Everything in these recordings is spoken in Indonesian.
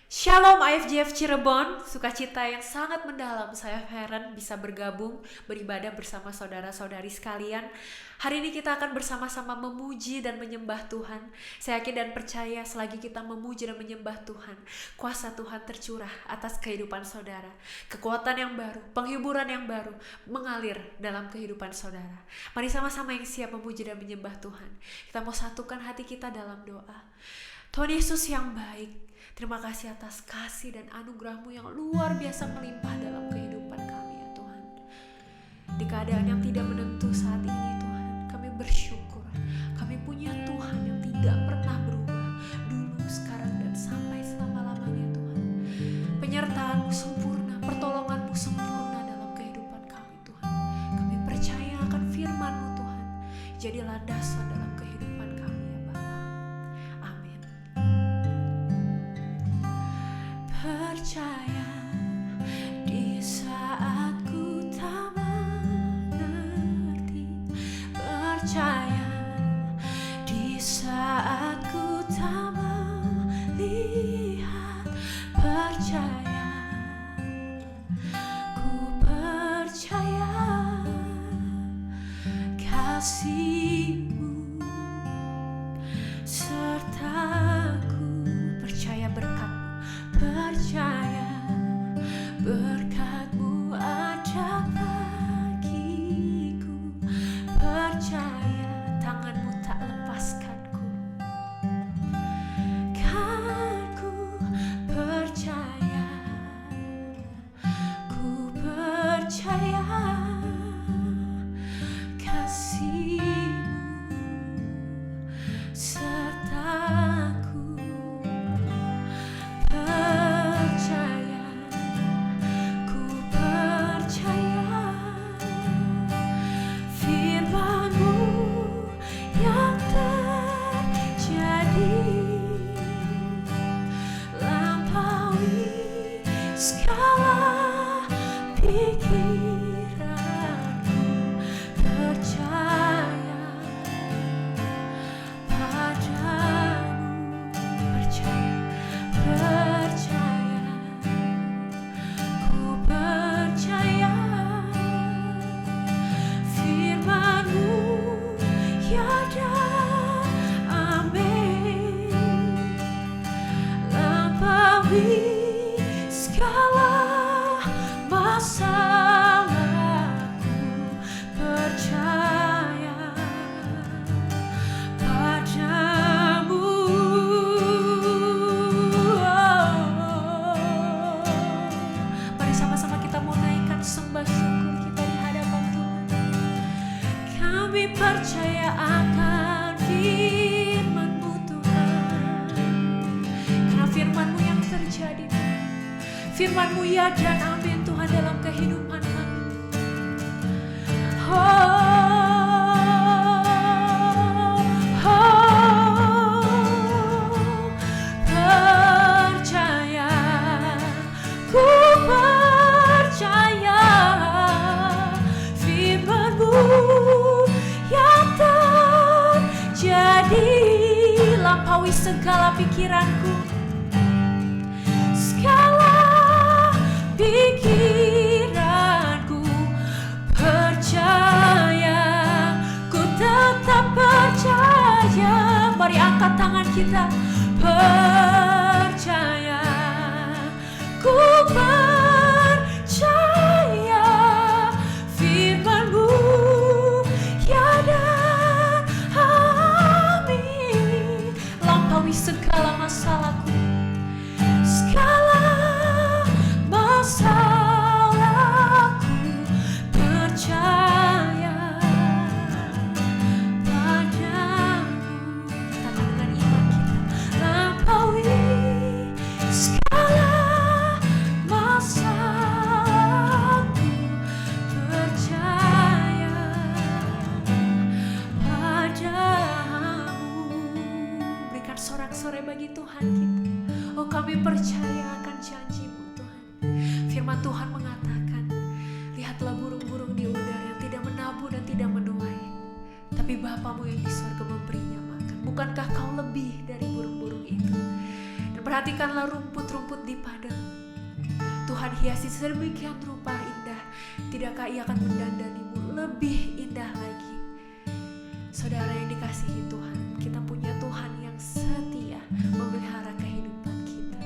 Shalom IFJF Cirebon, sukacita yang sangat mendalam saya Heren bisa bergabung beribadah bersama saudara-saudari sekalian. Hari ini kita akan bersama-sama memuji dan menyembah Tuhan. Saya yakin dan percaya selagi kita memuji dan menyembah Tuhan, kuasa Tuhan tercurah atas kehidupan saudara. Kekuatan yang baru, penghiburan yang baru mengalir dalam kehidupan saudara. Mari sama-sama yang siap memuji dan menyembah Tuhan. Kita mau satukan hati kita dalam doa. Tuhan Yesus yang baik, terima kasih atas kasih dan anugerah-Mu yang luar biasa melimpah dalam kehidupan kami ya Tuhan. Di keadaan yang tidak menentu saat ini Tuhan, kami bersyukur. Kami punya Tuhan yang tidak pernah berubah, dulu, sekarang, dan sampai selama-lamanya Tuhan. Penyertaan-Mu sempurna, pertolongan-Mu sempurna dalam kehidupan kami Tuhan. Kami percaya akan firman-Mu Tuhan, jadilah dasar dalam kehidupan kami ya Bapa. Amin. Percaya di saat ku tak mengerti, percaya di saat ku tak melihat, percaya, ku percaya kasih-Mu sertaku, percaya berkat-Mu, percaya berkat-Mu ada bagiku, percaya tangan-Mu tak lepaskanku, kan ku percaya, ku percaya kasih-Mu sertaku. Percaya, ku percaya firman-Mu yang terjadi, lampaui segala pikiranku, percaya padamu, percaya, percaya, ku percaya firman-Mu ya dan amin, lampaui segala masalahku, percaya padamu. Mari sama-sama kita mau naikkan sembah syukur kita di hadapan Tuhan. Kami percaya akan firman-Mu Tuhan, karena firman-Mu yang terjadi Tuhan. Firman-Mu ya dan amin Tuhan dalam kehidupan kami. Percaya, ku percaya firman-Mu yang terjadi, lampaui segala pikiranku, segala pikiranku, percaya, ku tetap percaya. Mari angkat tangan kita, percaya, ku percaya firman-Mu ya dan amin, lampaui segala masalahku, segala masalahku, percaya padamu. Katakan dengan iman kita, lampaui segala masalahku, percaya padamu. Berikan sorak-sorai bagi Tuhan kita. Oh, kami percaya akan janji-Mu Tuhan. Firman Tuhan mengatakan, lihatlah burung-burung di udara yang tidak menabur dan tidak menuai, tapi Bapa-Mu yang di surga memberinya makan. Bukankah Kau lebih dari burung-burung itu? Dan perhatikanlah rumput rumput-rumput di padang. Tuhan hiasi sedemikian rupa indah, tidakkah Ia akan mendandanimu lebih indah lagi? Saudara yang dikasihi Tuhan, kita punya Tuhan yang setia memelihara kehidupan kita.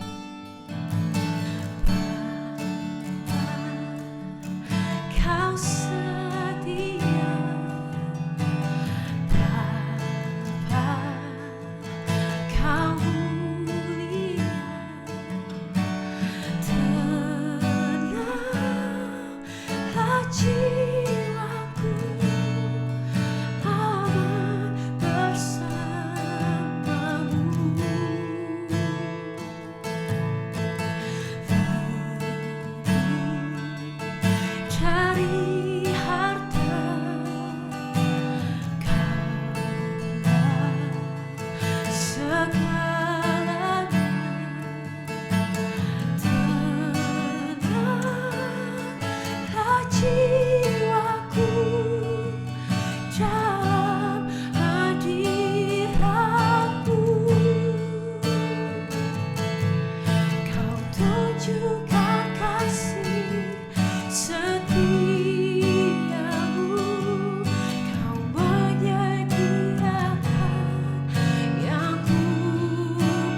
Kau setia, Bapa, Kau mulia, tenanglah jiwaku, aman bersamamu. Cari harta, kaulah segalanya. Tenanglah jiwaku dalam hadiratmu. Kau tunjukkan kasih setiamu, Kau menyediakan yang ku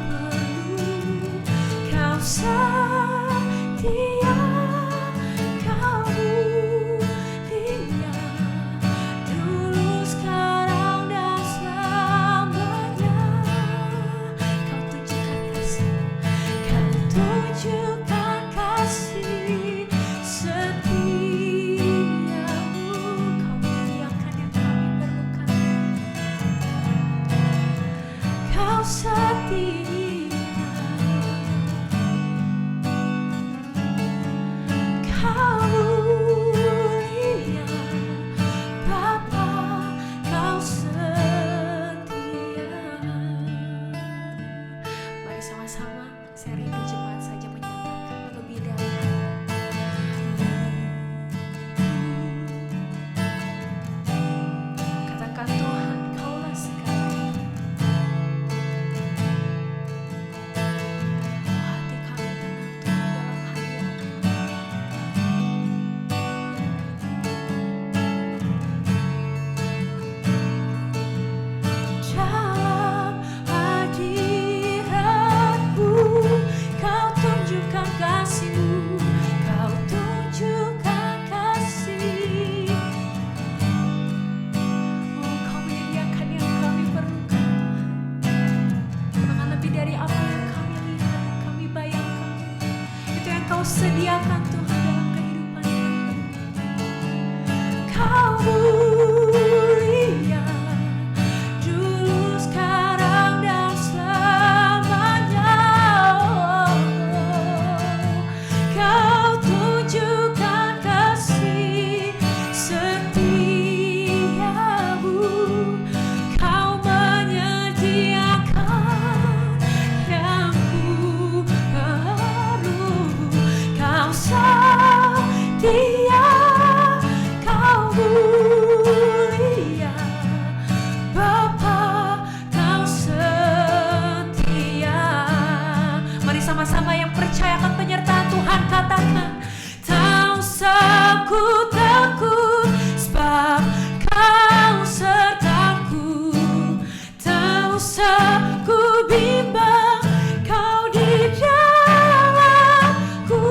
perlu. Kau setia, Kau mulia, dulu, sekarang, dan selamanya. Kau tunjukkan kasih, Kau tunjukkan kasih setiamu. Kau menyediakan yang kami perlukan. Kau setia, Kau mulia, Bapa, Kau setia. Mari sama-sama, saya rindu jemaat saja menyatakan lebih dalam. Katakan, Tuhan, Kaulah segalanya. Hati kami tenang, Tuhan, dalam hadirat-Mu. Dalam hadirat-Mu, Kau tunjukkan kasih-Mu, Kau tunjukkan kasih. Oh, Kau menyediakan yang kami perlukan, bahkan lebih dari apa yang kami lihat, kami bayangkan. Itu yang Kau sediakan, Tuhan, dalam kehidupan kami. Kau mulia, dulu, sekarang, dan selamanya. Kau tunjukkan kasih setiamu, Kau menyediakan yang ku perlu. Kau setia, Kau mulia, Bapa, Kau setia. Mari sama-sama yang percaya akan penyertaan Tuhan katakan, tak usah ku takut, sebab Kau sertaku. Tak usah ku bimbang, Kau di dalamku.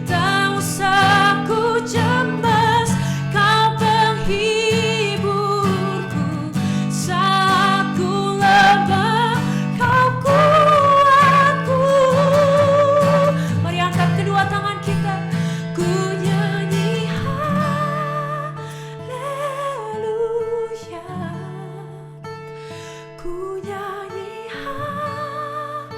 Tak usah ku cemas, Kau penghiburku. Saat ku lemah, Kau kuatku. Mari angkat kedua tangan kita, ku nyanyi haleluya, ku nyanyi haleluya.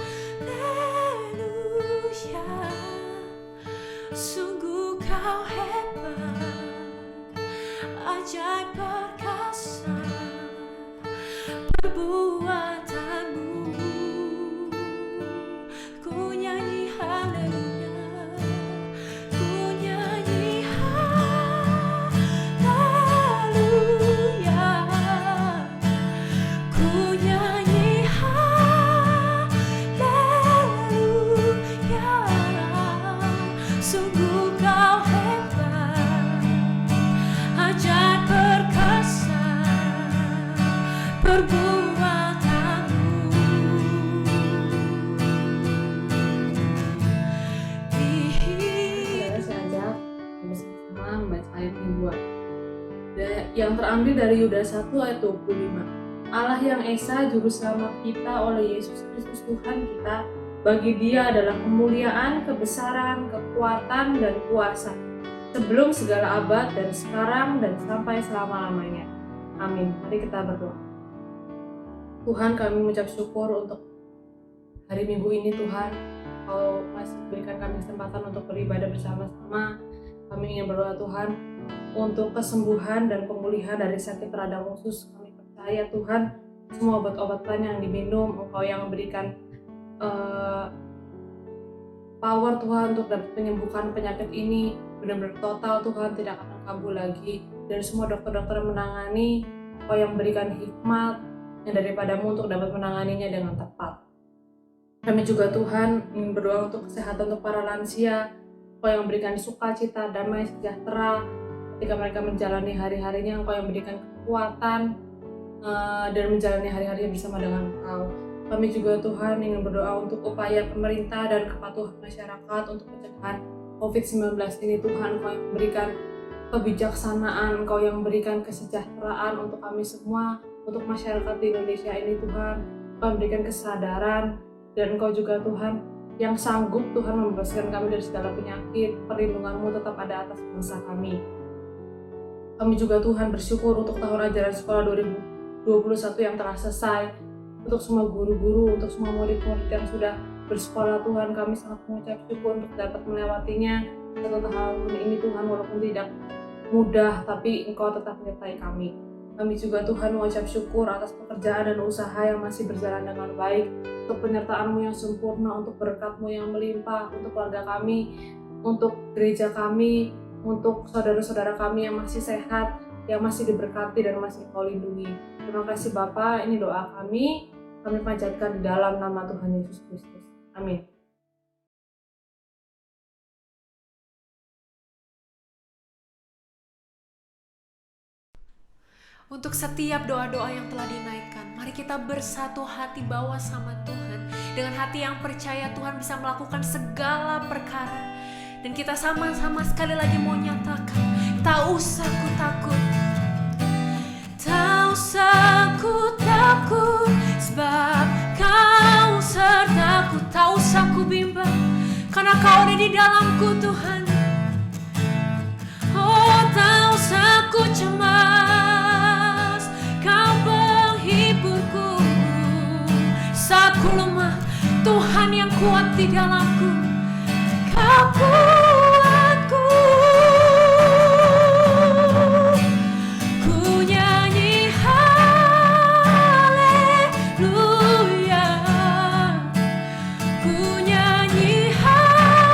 Sungguh Kau hebat, ajaib perkasa perbuatanmu. Ku nyanyi haleluya, ku nyanyi haleluya, ku nyanyi haleluya. perbuatanmu. Saudara saya ajak bersama membaca ayat mingguan yang terambil dari Yudas 1 ayat 25. Allah yang Esa Juru Selamat kita oleh Yesus Kristus Tuhan kita, bagi Dia adalah kemuliaan, kebesaran, kekuatan, dan kuasa sebelum segala abad dan sekarang dan sampai selama-lamanya. Amin. Mari kita berdoa. Tuhan, kami mengucap syukur untuk hari Minggu ini. Tuhan, Kau masih berikan kami kesempatan untuk beribadah bersama-sama. Kami ingin berdoa Tuhan untuk kesembuhan dan pemulihan dari sakit radang usus. Kami percaya Tuhan, semua obat-obatan yang diminum, Engkau yang memberikan power Tuhan untuk dapat menyembuhkan penyakit ini benar-benar total Tuhan, tidak akan kambuh lagi. Dan semua dokter-dokter yang menangani, Engkau yang memberikan hikmat yang daripadamu untuk dapat menanganinya dengan tepat. Kami juga Tuhan ingin berdoa untuk kesehatan untuk para lansia, Engkau yang memberikan sukacita, damai, sejahtera ketika mereka menjalani hari-harinya. Engkau yang memberikan kekuatan dan menjalani hari-harinya bersama dengan Engkau. Kami juga Tuhan ingin berdoa untuk upaya pemerintah dan kepatuhan masyarakat untuk pencegahan COVID-19 ini. Tuhan, Engkau yang memberikan kebijaksanaan, Engkau yang memberikan kesejahteraan untuk kami semua, untuk masyarakat di Indonesia ini Tuhan. Engkau memberikan kesadaran, dan Engkau juga Tuhan yang sanggup Tuhan membebaskan kami dari segala penyakit. Perlindungan-Mu tetap ada atas bangsa kami. Kami juga Tuhan bersyukur untuk tahun ajaran sekolah 2021 yang telah selesai. Untuk semua guru-guru, untuk semua murid-murid yang sudah bersekolah Tuhan, kami sangat mengucap syukur untuk dapat melewatinya. Satu tahun ini Tuhan, walaupun tidak mudah, tapi Engkau tetap menyertai kami. Kami juga Tuhan mengucap syukur atas pekerjaan dan usaha yang masih berjalan dengan baik, untuk penyertaan-Mu yang sempurna, untuk berkat-Mu yang melimpah, untuk keluarga kami, untuk gereja kami, untuk saudara-saudara kami yang masih sehat, yang masih diberkati dan masih Kau lindungi. Terima kasih Bapa, ini doa kami panjatkan di dalam nama Tuhan Yesus Kristus. Amin. Untuk setiap doa-doa yang telah dinaikkan, mari kita bersatu hati bawa sama Tuhan. Dengan hati yang percaya Tuhan bisa melakukan segala perkara. Dan kita sama-sama sekali lagi mau nyatakan, tak usah ku takut, tak usah ku takut, sebab Kau sertaku. Tak usah ku bimbang, karena Kau ada di dalamku Tuhan. Oh, tak usah ku cemas, Kau penghiburku. Saat ku lemah, Tuhan yang kuat di dalamku. Kau kuatku. Ku nyanyi haleluya, ku nyanyi haleluya.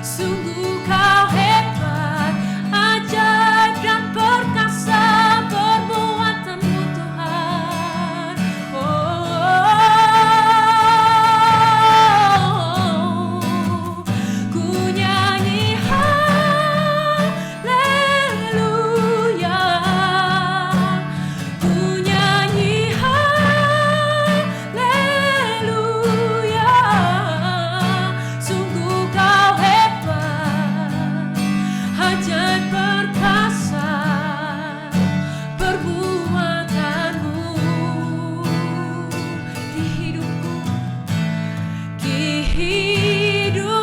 Sungguh Kau hebat, ajaib dan perkasa perbuatan-Mu Tuhan. Ku nyanyi haleluya, ku nyanyi haleluya. Sungguh Kau hebat, ajaib perkasa perbuatan-Mu di hidupku, di hidupku.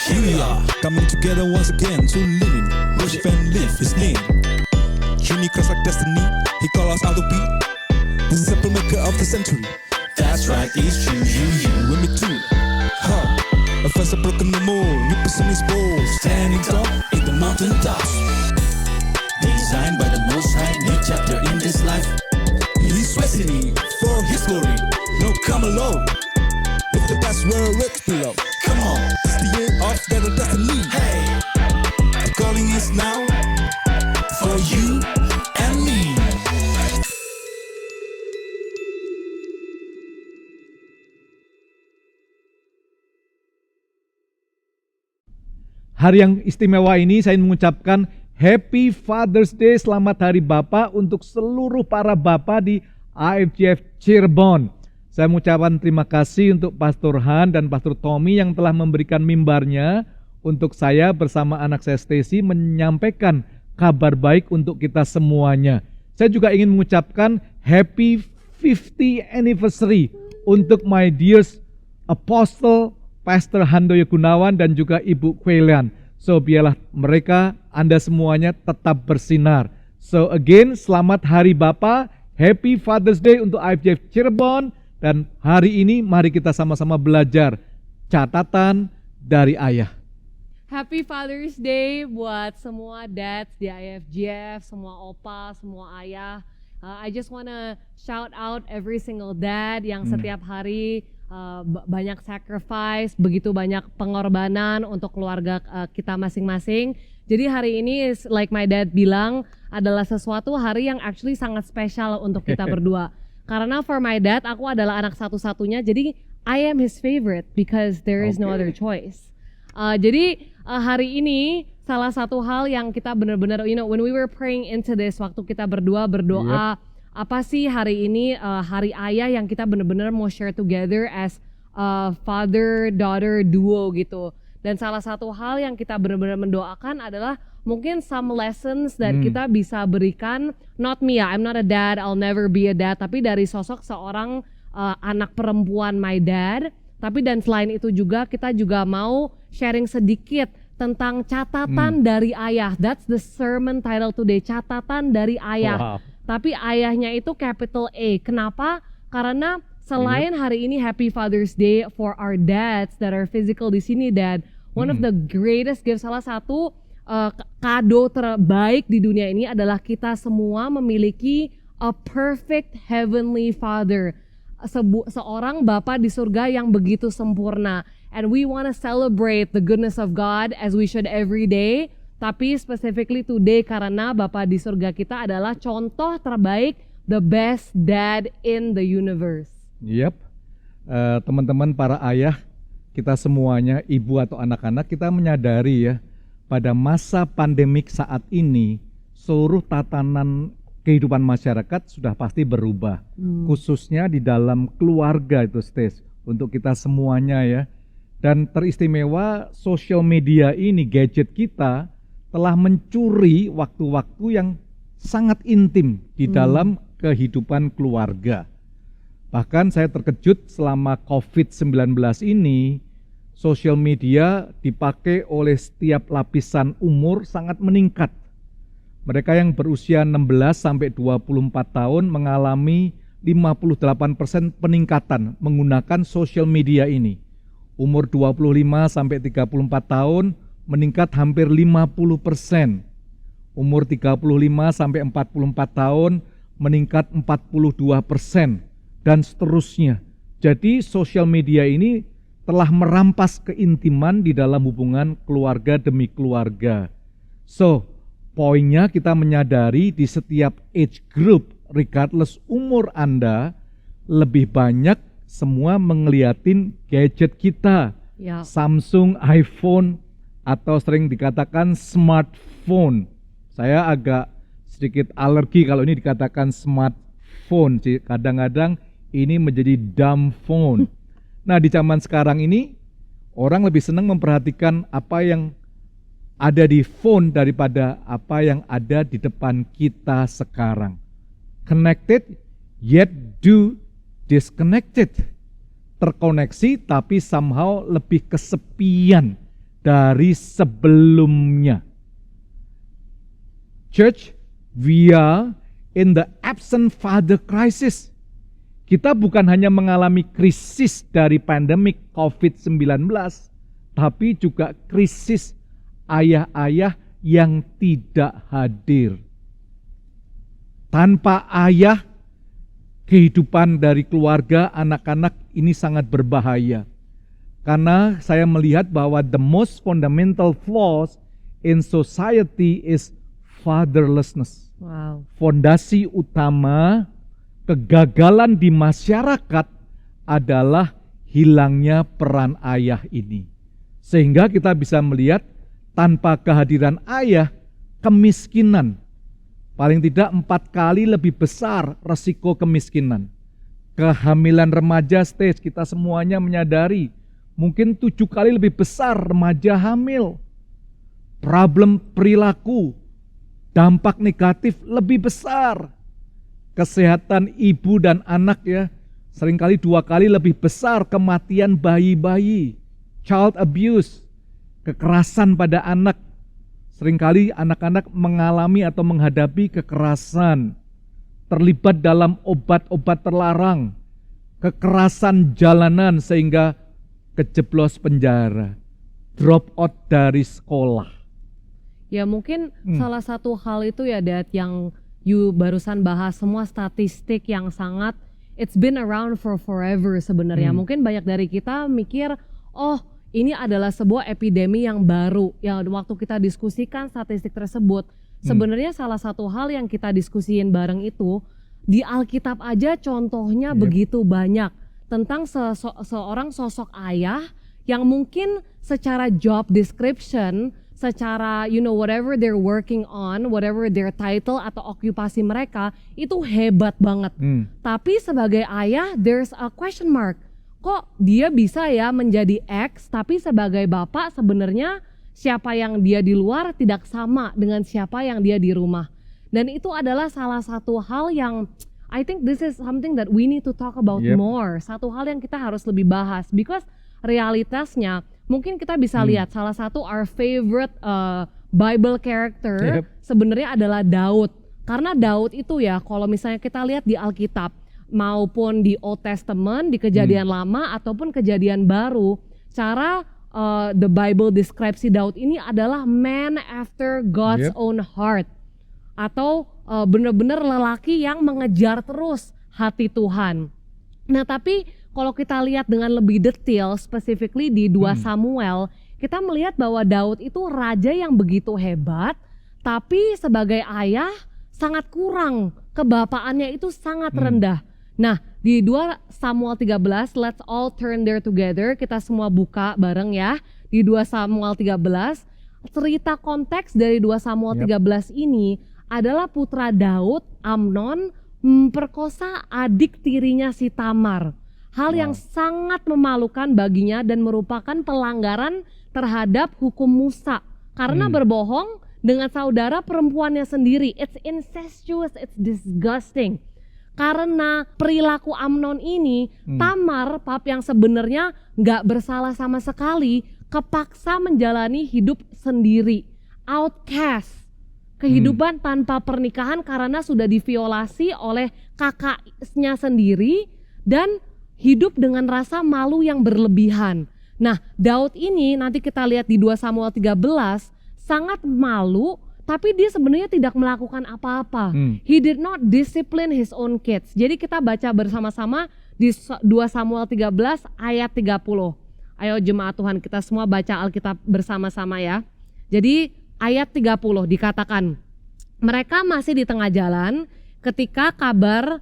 Here we are, coming together once again to live, worship and live His name. Unique us like destiny, He called us out to be the simple maker of the century. That's right, it's true, you with me too. A first a broken the mold, new person is bold, standing tall in the mountain tops. Designed by the Most High, new chapter in this life. He's destiny for His glory. No, come alone. If the past were rich below, come on, it's the year of better destiny. Hey, the calling is now. hari yang istimewa ini saya mengucapkan Happy Father's Day, selamat Hari Bapa untuk seluruh para bapa di IFGF Cirebon. Saya mengucapkan terima kasih untuk Pastor Han dan Pastor Tommy yang telah memberikan mimbarnya untuk saya bersama anak saya Stacy menyampaikan kabar baik untuk kita semuanya. Saya juga ingin mengucapkan Happy 50th Anniversary untuk my dear Apostle Pastor Handoyo Gunawan dan juga Ibu Kwelian. So biarlah mereka, Anda semuanya tetap bersinar. So again, selamat Hari Bapa, Happy Father's Day untuk IFGF Cirebon. Dan hari ini mari kita sama-sama belajar catatan dari ayah. Happy Father's Day buat semua dads di IFGF, semua opa, semua ayah. I just wanna shout out every single dad yang setiap hari banyak sacrifice, begitu banyak pengorbanan untuk keluarga kita masing-masing. Jadi hari ini like my dad bilang adalah sesuatu hari yang actually sangat spesial untuk kita berdua. Karena for my dad, aku adalah anak satu-satunya, jadi I am his favorite because there is no other choice. Jadi hari ini salah satu hal yang kita benar-benar, when we were praying into this, waktu kita berdua berdoa, apa sih hari ini hari ayah yang kita benar-benar mau share together as father-daughter duo gitu. Dan salah satu hal yang kita benar-benar mendoakan adalah mungkin some lessons that kita bisa berikan, not me ya, I'm not a dad, I'll never be a dad, tapi dari sosok seorang anak perempuan my dad. Tapi dan selain itu juga kita juga mau sharing sedikit tentang catatan dari ayah. That's the sermon title today, catatan dari ayah. Wow. Tapi ayahnya itu capital A. Kenapa? Karena selain hari ini Happy Father's Day for our dads that are physical di sini, Dad, one of the greatest gifts, salah satu kado terbaik di dunia ini adalah kita semua memiliki a perfect heavenly father. Seorang Bapa di surga yang begitu sempurna. And we want to celebrate the goodness of God as we should every day. Tapi specifically today karena Bapa di surga kita adalah contoh terbaik, the best dad in the universe. Yep, teman-teman para ayah, kita semuanya, ibu atau anak-anak, kita menyadari ya, pada masa pandemik saat ini, seluruh tatanan kehidupan masyarakat sudah pasti berubah, khususnya di dalam keluarga itu, Stes, untuk kita semuanya ya. Dan teristimewa sosial media ini, gadget kita, telah mencuri waktu-waktu yang sangat intim di dalam kehidupan keluarga. Bahkan saya terkejut selama COVID-19 ini, sosial media dipakai oleh setiap lapisan umur sangat meningkat. Mereka yang berusia 16 sampai 24 tahun mengalami 58% peningkatan menggunakan sosial media ini. Umur 25 sampai 34 tahun meningkat hampir 50%. Umur 35 sampai 44 tahun meningkat 42%. Dan seterusnya. Jadi sosial media ini telah merampas keintiman di dalam hubungan keluarga demi keluarga. So, poinnya kita menyadari di setiap age group, regardless umur Anda, lebih banyak semua ngeliatin gadget kita. Ya. Samsung, iPhone, atau sering dikatakan smartphone. Saya agak sedikit alergi kalau ini dikatakan smartphone. Kadang-kadang ini menjadi dumb phone. Nah, di zaman sekarang ini orang lebih senang memperhatikan apa yang ada di phone daripada apa yang ada di depan kita sekarang. Connected yet do disconnected. Terkoneksi tapi somehow lebih kesepian dari sebelumnya. Church, we are in the absent father crisis. Kita bukan hanya mengalami krisis dari pandemik COVID-19, tapi juga krisis ayah-ayah yang tidak hadir. Tanpa ayah, kehidupan dari keluarga, anak-anak ini sangat berbahaya. Karena saya melihat bahwa the most fundamental flaws in society is fatherlessness. Wow. Fondasi utama kegagalan di masyarakat adalah hilangnya peran ayah ini. Sehingga kita bisa melihat Tanpa kehadiran ayah, kemiskinan. Paling tidak 4 kali lebih besar resiko kemiskinan. Kehamilan remaja stage, kita semuanya menyadari, mungkin 7 kali lebih besar remaja hamil. Problem perilaku, dampak negatif lebih besar. Kesehatan ibu dan anak ya, seringkali 2 kali lebih besar kematian bayi-bayi. Child abuse, kekerasan pada anak. Seringkali anak-anak mengalami atau menghadapi kekerasan, terlibat dalam obat-obat terlarang, kekerasan jalanan sehingga kejeblos penjara, drop out dari sekolah. Ya mungkin salah satu hal itu ya Dad yang you barusan bahas, semua statistik yang sangat it's been around for forever sebenarnya. Mungkin banyak dari kita mikir, oh ini adalah sebuah epidemi yang baru. Ya waktu kita diskusikan statistik tersebut, sebenarnya salah satu hal yang kita diskusiin bareng itu, di Alkitab aja contohnya begitu banyak tentang seorang sosok ayah yang mungkin secara job description, secara whatever they're working on, whatever their title atau okupasi mereka, itu hebat banget. Tapi sebagai ayah, there's a question mark. Kok dia bisa ya menjadi X, tapi sebagai bapak sebenarnya siapa yang dia di luar tidak sama dengan siapa yang dia di rumah. Dan itu adalah salah satu hal yang I think this is something that we need to talk about more. Satu hal yang kita harus lebih bahas, because realitasnya mungkin kita bisa lihat salah satu our favorite Bible character sebenarnya adalah Daud. Karena Daud itu ya, kalau misalnya kita lihat di Alkitab maupun di Old Testament, di Kejadian Lama ataupun Kejadian Baru, cara the Bible deskripsi Daud ini adalah man after God's own heart, atau benar-benar lelaki yang mengejar terus hati Tuhan. Nah tapi kalau kita lihat dengan lebih detail, specifically di 2 Samuel, kita melihat bahwa Daud itu raja yang begitu hebat, tapi sebagai ayah sangat kurang, kebapaannya itu sangat rendah. Nah di 2 Samuel 13, let's all turn there together, kita semua buka bareng ya. Di 2 Samuel 13, cerita konteks dari 2 Samuel 13 ini adalah putra Daud, Amnon, memperkosa adik tirinya si Tamar. Hal yang sangat memalukan baginya dan merupakan pelanggaran terhadap hukum Musa. Karena berbohong dengan saudara perempuannya sendiri. It's incestuous, it's disgusting. Karena perilaku Amnon ini, Tamar, pap yang sebenarnya gak bersalah sama sekali, kepaksa menjalani hidup sendiri. Outcast. Kehidupan tanpa pernikahan karena sudah diviolasi oleh kakaknya sendiri dan hidup dengan rasa malu yang berlebihan. Nah, Daud ini nanti kita lihat di 2 Samuel 13 sangat malu, tapi dia sebenarnya tidak melakukan apa-apa. He did not discipline his own kids. Jadi kita baca bersama-sama di 2 Samuel 13 ayat 30. Ayo jemaat Tuhan, kita semua baca Alkitab bersama-sama ya. Jadi ayat 30 dikatakan, mereka masih di tengah jalan ketika kabar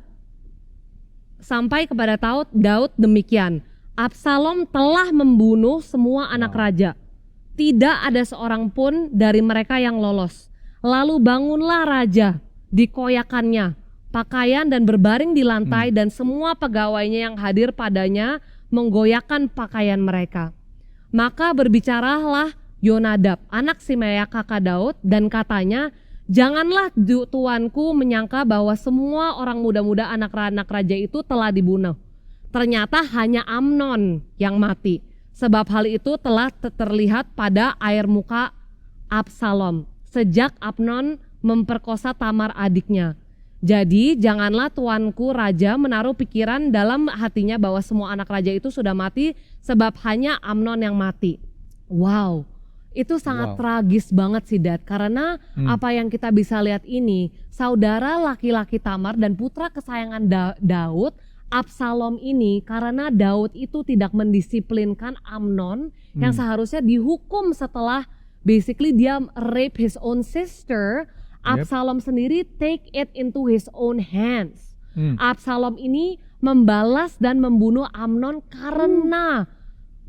sampai kepada Daud demikian, Absalom telah membunuh semua anak raja. Tidak ada seorang pun dari mereka yang lolos. Lalu bangunlah raja, dikoyakannya pakaian dan berbaring di lantai, dan semua pegawainya yang hadir padanya menggoyahkan pakaian mereka. Maka berbicaralah Yonadab, anak Simeya kakak Daud, dan katanya, janganlah tuanku menyangka bahwa semua orang muda-muda anak-anak raja itu telah dibunuh. Ternyata hanya Amnon yang mati, sebab hal itu telah terlihat pada air muka Absalom sejak Amnon memperkosa Tamar adiknya. Jadi janganlah tuanku raja menaruh pikiran dalam hatinya bahwa semua anak raja itu sudah mati, sebab hanya Amnon yang mati. Wow, itu sangat tragis banget sih Dad, karena apa yang kita bisa lihat ini, saudara laki-laki Tamar dan putra kesayangan Daud, Absalom ini, karena Daud itu tidak mendisiplinkan Amnon yang seharusnya dihukum setelah basically dia rape his own sister. Absalom sendiri take it into his own hands. Absalom ini membalas dan membunuh Amnon karena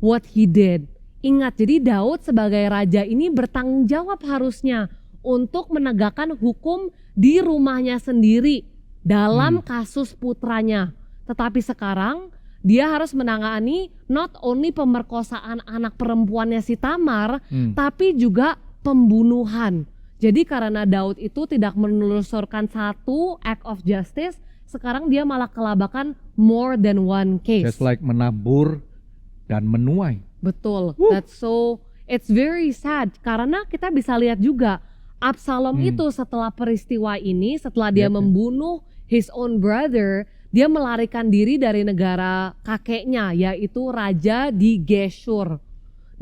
what he did. Ingat, jadi Daud sebagai raja ini bertanggung jawab harusnya untuk menegakkan hukum di rumahnya sendiri dalam kasus putranya. Tetapi sekarang dia harus menangani not only pemerkosaan anak perempuannya si Tamar, tapi juga pembunuhan. Jadi karena Daud itu tidak menelusurkan satu act of justice, sekarang dia malah kelabakan more than one case. Just like menabur dan menuai. Betul, it's very sad karena kita bisa lihat juga Absalom itu setelah peristiwa ini, setelah dia membunuh his own brother, dia melarikan diri dari negara kakeknya yaitu raja di Geshur.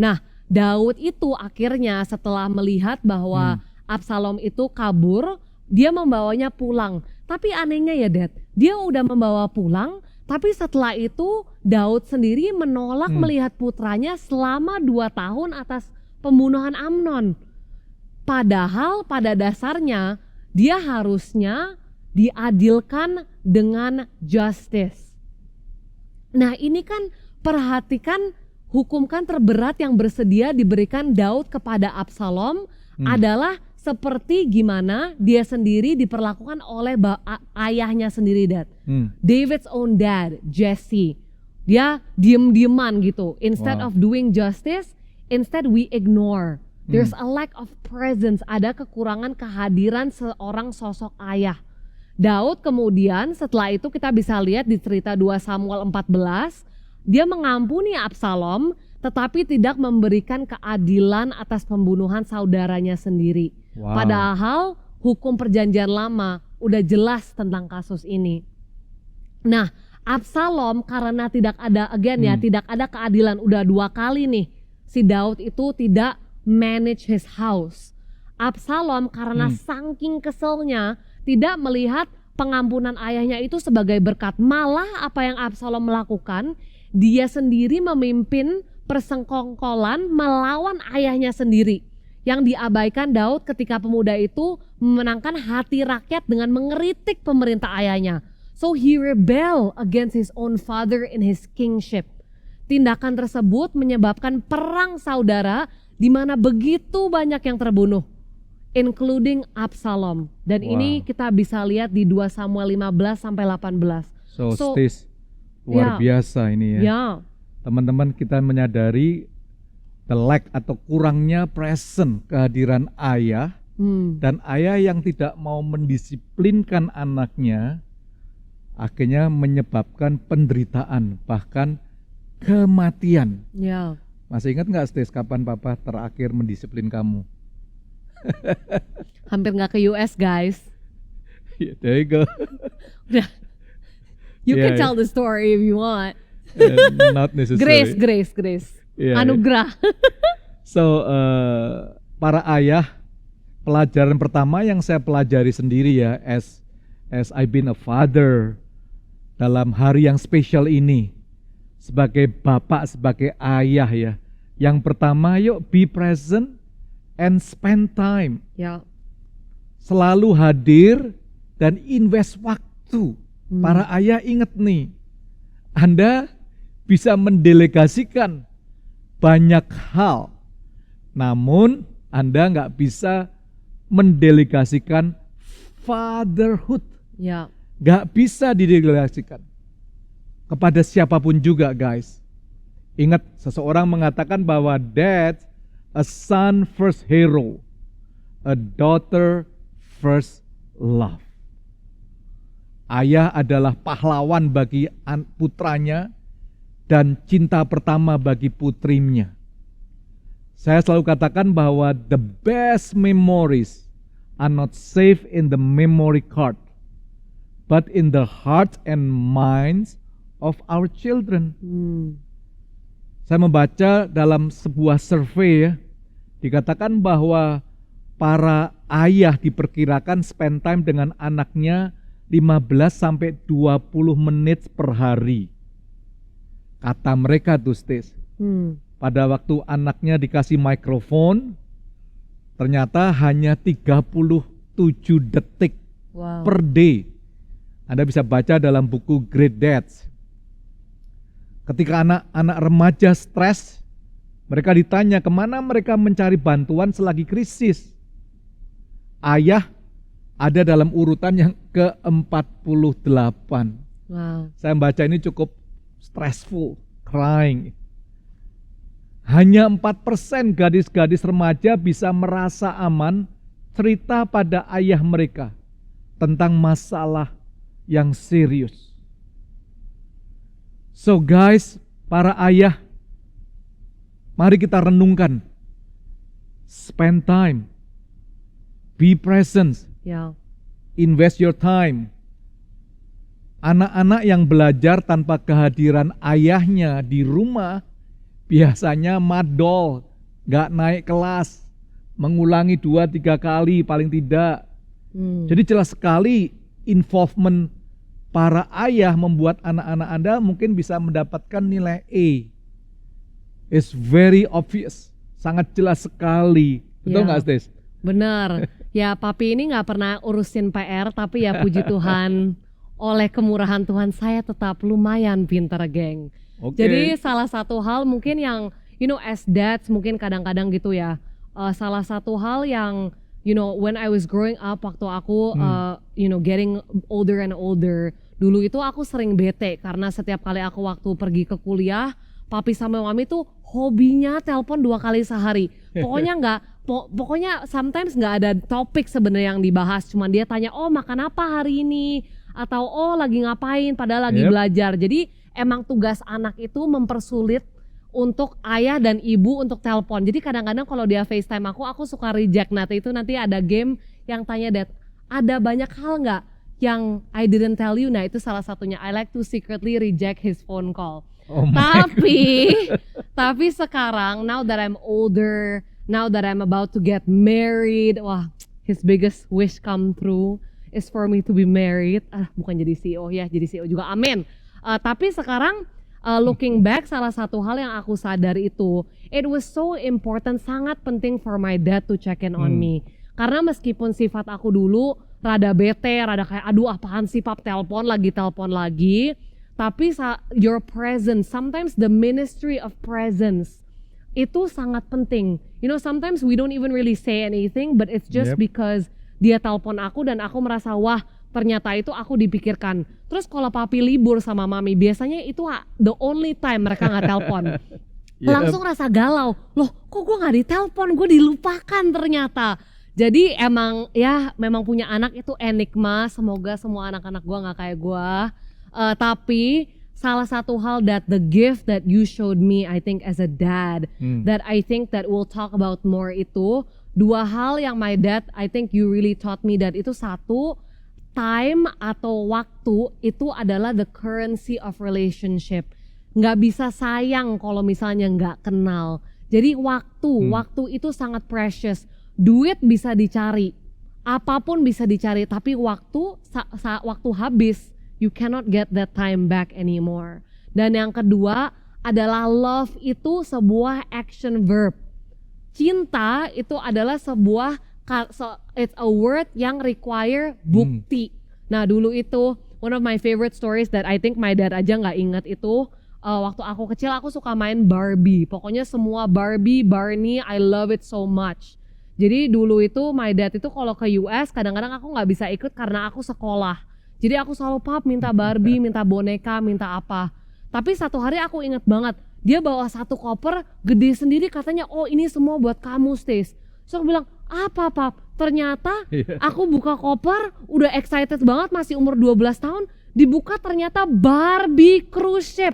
Nah, Daud itu akhirnya setelah melihat bahwa Absalom itu kabur, dia membawanya pulang. Tapi anehnya ya Dad, dia udah membawa pulang, tapi setelah itu Daud sendiri menolak melihat putranya selama 2 tahun atas pembunuhan Amnon. Padahal pada dasarnya dia harusnya diadilkan dengan justice. Nah ini kan perhatikan hukuman terberat yang bersedia diberikan Daud kepada Absalom adalah seperti gimana dia sendiri diperlakukan oleh ayahnya sendiri, Dad. David's own dad, Jesse. Dia diem-dieman gitu. Instead of doing justice, instead we ignore. There's a lack of presence, ada kekurangan kehadiran seorang sosok ayah. Daud kemudian setelah itu kita bisa lihat di cerita 2 Samuel 14, dia mengampuni Absalom tetapi tidak memberikan keadilan atas pembunuhan saudaranya sendiri. Padahal hukum perjanjian lama udah jelas tentang kasus ini. Nah, Absalom karena tidak ada tidak ada keadilan, udah 2 kali nih si Daud itu tidak manage his house. Absalom karena saking keselnya tidak melihat pengampunan ayahnya itu sebagai berkat. Malah apa yang Absalom melakukan, dia sendiri memimpin persengkongkolan melawan ayahnya sendiri. Yang diabaikan Daud ketika pemuda itu memenangkan hati rakyat dengan mengeritik pemerintah ayahnya. So he rebel against his own father in his kingship. Tindakan tersebut menyebabkan perang saudara di mana begitu banyak yang terbunuh, including Absalom. Dan ini kita bisa lihat di 2 Samuel 15 sampai 18. So luar biasa ini ya. Teman-teman, kita menyadari the lack atau kurangnya present kehadiran ayah, dan ayah yang tidak mau mendisiplinkan anaknya akhirnya menyebabkan penderitaan bahkan kematian. Masih ingat nggak Stis kapan papa terakhir mendisiplin kamu? Hampir nggak ke US guys. There you go. You can tell the story if you want. Not necessary. Grace. Anugerah. So para ayah, pelajaran pertama yang saya pelajari sendiri ya, as I've been a father dalam hari yang spesial ini, sebagai bapak, sebagai ayah ya. Yang pertama, yuk be present and spend time. Selalu hadir dan invest waktu. Para ayah ingat nih, Anda bisa mendelegasikan banyak hal, namun Anda nggak bisa mendelegasikan fatherhood. Nggak bisa didelegasikan kepada siapapun juga, guys. Ingat, seseorang mengatakan bahwa dad, a son first hero, a daughter first love. Ayah adalah pahlawan bagi putranya dan cinta pertama bagi putrinya. Saya selalu katakan bahwa the best memories are not safe in the memory card, but in the heart and minds of our children. Saya membaca dalam sebuah survei ya, dikatakan bahwa para ayah diperkirakan spend time dengan anaknya 15 sampai 20 menit per hari. Kata mereka tuh Stis, pada waktu anaknya dikasih mikrofon, ternyata hanya 37 detik per day. Anda bisa baca dalam buku Great Dads. Ketika anak-anak remaja stres, Mereka ditanya kemana mereka mencari bantuan selagi krisis. Ayah ada dalam urutan yang ke-48. Wow. Saya baca ini cukup stressful, crying. Hanya 4% gadis-gadis remaja bisa merasa aman cerita pada ayah mereka tentang masalah yang serius. So guys, para ayah, mari kita renungkan. Spend time. Be present. Ya. Invest your time. Anak-anak yang belajar tanpa kehadiran ayahnya di rumah biasanya madol, gak naik kelas, mengulangi 2-3 kali paling tidak. Jadi jelas sekali involvement para ayah membuat anak-anak Anda mungkin bisa mendapatkan nilai A. It's very obvious, sangat jelas sekali. Betul nggak, Stes? Benar. Ya, papi ini nggak pernah urusin PR, tapi ya puji Tuhan, oleh kemurahan Tuhan saya tetap lumayan pinter, geng. Oke. Jadi salah satu hal mungkin yang, as dads mungkin kadang-kadang gitu ya, salah satu hal yang, when I was growing up, waktu aku, getting older and older, dulu itu aku sering bete karena setiap kali aku waktu pergi ke kuliah, papi sama mami tuh hobinya telepon 2 kali sehari. Pokoknya sometimes nggak ada topik sebenarnya yang dibahas, cuman dia tanya, oh makan apa hari ini, atau oh lagi ngapain, padahal lagi belajar. Jadi emang tugas anak itu mempersulit untuk ayah dan ibu untuk telepon. Jadi kadang-kadang kalau dia FaceTime aku suka reject. Nanti ada game yang tanya, Dad, ada banyak hal nggak yang I didn't tell you? Nah itu salah satunya, I like to secretly reject his phone call. Oh Tapi sekarang, now that I'm older, now that I'm about to get married, wah, his biggest wish come true is for me to be married. Bukan jadi CEO ya, jadi CEO juga, amin. Tapi sekarang looking back, salah satu hal yang aku sadari itu, it was so important, sangat penting for my dad to check in on me. Karena meskipun sifat aku dulu rada bete, rada kayak aduh apaan sih pap, telepon lagi, tapi your presence, sometimes the ministry of presence itu sangat penting. Sometimes we don't even really say anything, but it's just because dia telepon aku dan aku merasa wah, ternyata itu aku dipikirkan. Terus kalau papi libur sama mami, biasanya itu the only time mereka nggak telepon. Langsung rasa galau. Loh, kok gue nggak ditelepon? Gue dilupakan ternyata. Jadi memang punya anak itu enigma. Semoga semua anak-anak gue nggak kayak gue. Tapi salah satu hal that the gift that you showed me, I think as a dad, that I think that we'll talk about more itu, 2 hal yang my dad, I think you really taught me that itu, satu, time atau waktu itu adalah the currency of relationship. Nggak bisa sayang kalau misalnya nggak kenal. Jadi waktu itu sangat precious. Duit bisa dicari, apapun bisa dicari, tapi waktu habis, you cannot get that time back anymore. Dan yang kedua adalah love itu sebuah action verb. Cinta itu adalah sebuah it's a word yang require bukti. Nah dulu itu one of my favorite stories that I think my dad aja nggak inget itu, waktu aku kecil aku suka main Barbie. Pokoknya semua Barbie, Barney, I love it so much. Jadi dulu itu my dad itu kalau ke US kadang-kadang aku nggak bisa ikut karena aku sekolah. Jadi aku selalu pap minta Barbie, minta boneka, minta apa. Tapi satu hari aku inget banget, dia bawa 1 koper gede sendiri, katanya oh ini semua buat kamu Stes. So aku bilang, apa pap? Ternyata aku buka koper, udah excited banget, masih umur 12 tahun, dibuka ternyata Barbie cruise ship.